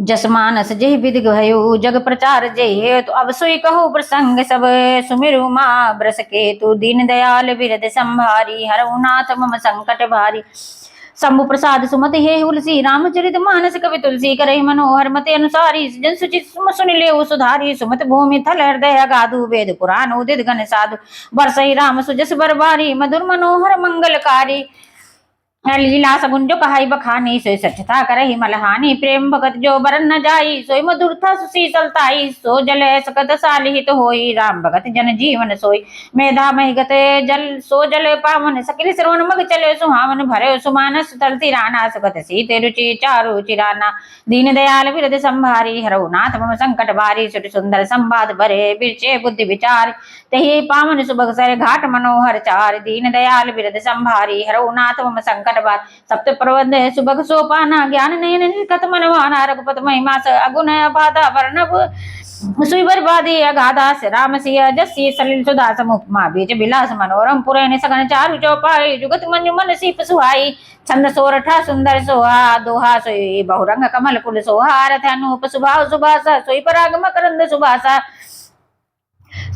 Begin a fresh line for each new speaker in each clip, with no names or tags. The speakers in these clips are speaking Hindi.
जसमानस जेहि विधि भयो जग प्रचार जय तो अब सोई कहो प्रसंग सब सुमिरु माँ ब्रस के तू दीन दयाल बिरद संभारी हरऊ नाथ मम संकट भारी। शंभु प्रसाद सुमति हे तुलसी रामचरित मानस कवि तुलसी करहि मनोहर मते अनुसारी जन सुचि सुन ले सुधारी सुमत भूमि थल हृदय अगाधु वेद पुराण उदित गण साधु बरसई राम सुजस बरबारी मधुर मनोहर मंगलकारी। लीला सगुन जो कहाई बखानी सोई सचता करहि मलहानी प्रेम भगत जो बरन न जाई सोई मधुरता सुशीतलताई सो जल सकत सालिहित होई राम भगत जन जीवन सोई मेधा महिगत जल सो जल पावन सकिल श्रवण मग चले सुहावन भरे सुमानस तलती राना सुगत सीते रुचि चारु चिराना दीन दयाल बिरद संभारी हरऊ नाथ मम संकट भारी सुट सुंदर संवाद भरे बिरचे बुद्धि विचार तही पावन सुबह सर घाट मनोहर चार दीन दयाल बिरद संभारी हरऊ नाथ मम संकट सप्त प्रबंध सुबह सोपाना ज्ञान नयन निर्कत मनवाना रघुपत महिमा स अगुण अबाधा वर्णव सुई बर्बादी अगाधा राम सिया जसी सलिल सुधा समुपमा बीच विलास मनोरम पुरैन सगन चारु चौपाई जुगत मंजु मन सीप सुहाई छंद सोरठा सुंदर सोहा दोहा सोई बहुरंग कमल कुल सोहा रथ अनूप सुभाव सुभाषा सोई पराग मकरंद सुभाषा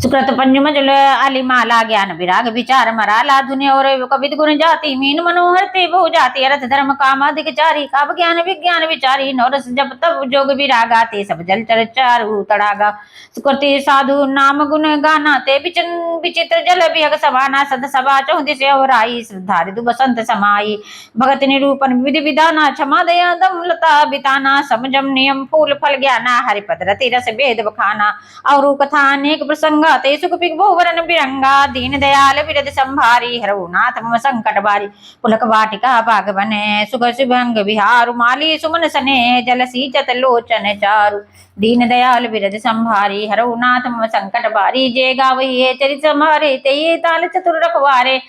सुकृत पंजुमजुल आली माला ज्ञान विराग विचार मराला धुनि और कवित गुण जाति मीन मनोहर ते बहु जाति अर्थ धर्म काम अधिक चारी काव ज्ञान विज्ञान विचारी नौरस जप तब जोग विरागा ते सब जल चर चारु तड़ागा सुकृति साधु नाम गुण गाना ते विचित्र जल विहग समाना सद सभा चौधि से अवराई श्रद्धारिदु बसंत समाई भगत निरूपण विधि विधाना क्षमा दया दम लता बिताना समझम नियम फूल फल ज्ञाना हरिपद रति रस वेद बखाना और कथा अनेक प्रसंगा ते सुख पिक बहुवरन बिरंगा दीन दयाल बिरद संभारी हरऊ नाथ मम संकट बारी पुलक वाटिका बाग बने सुख सुभंग विहारु माली सुमन सने जल सींचत लोचन चारु दीन दयाल बिरद संभारी हरऊ नाथ मम संकट बारी जे गावहि चरित समारे ते ताल चतुर रखवारे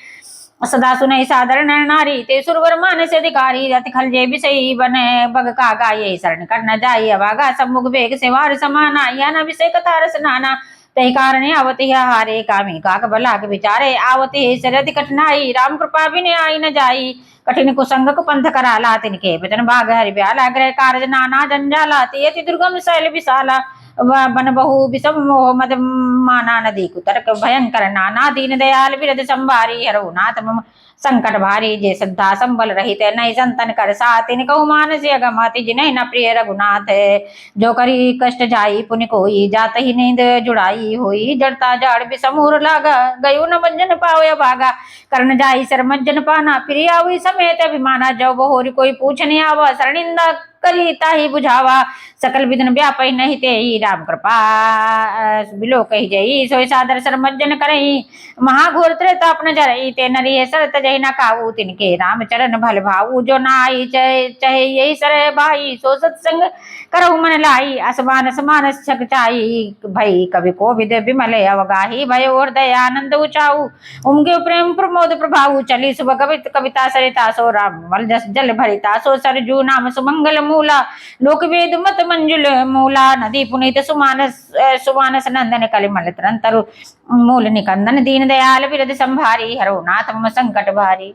सदा सुनई सादर नर नारी ते सुरवर मानस अधिकारी अति खल जे विषयी बने बग का गाये शरण कर न जाई अभागा सम्मुख वेग सेवार समाना या न विषय कथा रस नाना तही कारण आवती हारे कामी काक बलाक विचारे आवती शरति कठिनाई राम कृपा बिन आई न जाई कठिन कुसंग पंथ कराला तिनके वचन भाग हरि ब्याला ग्रह कार्य नाना जंजाला ते दुर्गम शैल विशाला बन बहु विषम मोह मद माना नदी कुतर्क भयंकर नाना दीन दयाल बिरद संभारी हरऊ नाथ मम संकट भारी जे श्रद्धा संबल रहित नहीं संतन कर सातिन कहु मानस अगमति जिन्हें न प्रिय रघुनाथ जो करी कष्ट जाई पुण्य कोई जात ही नींद जुड़ाई होई जड़ता जाड़ विषमूर लागा गयो न मंजन पावे भागा कर्ण जाई सर मंजन पाना प्रिय हुई समेत अभिमाना जो बहोरी कोई पूछने आवा शरणिंदा करी ताही बुझावा सकल विधन व्यापी नहीं ते राम कृपा बिलो कही जई सोई सादर सरमज्जन करही महाघोर त्रेतापन जरई ते नरी सरत जही न काऊ तिनके राम चरण भल भाऊ जो नाई चाहे यही सर भाई सो सत्संग करहु मन लाई असमान समान छक चाई भई कवि को विद विमल अवगाही भय और दयानंद उचाऊ उमगे प्रेम प्रमोद प्रभाऊ चली सुबह कविता सरिता सो राम मल जस जल भरिता सो सरजू नाम सुमंगल मूला लोक वेद मत मंजुल मूला नदी पुनीत सुमानस नंदन कलिमल तरंतरु मूल निकंदन दीन दयाल बिरद संभारी हरऊ नाथ मम संकट भारी।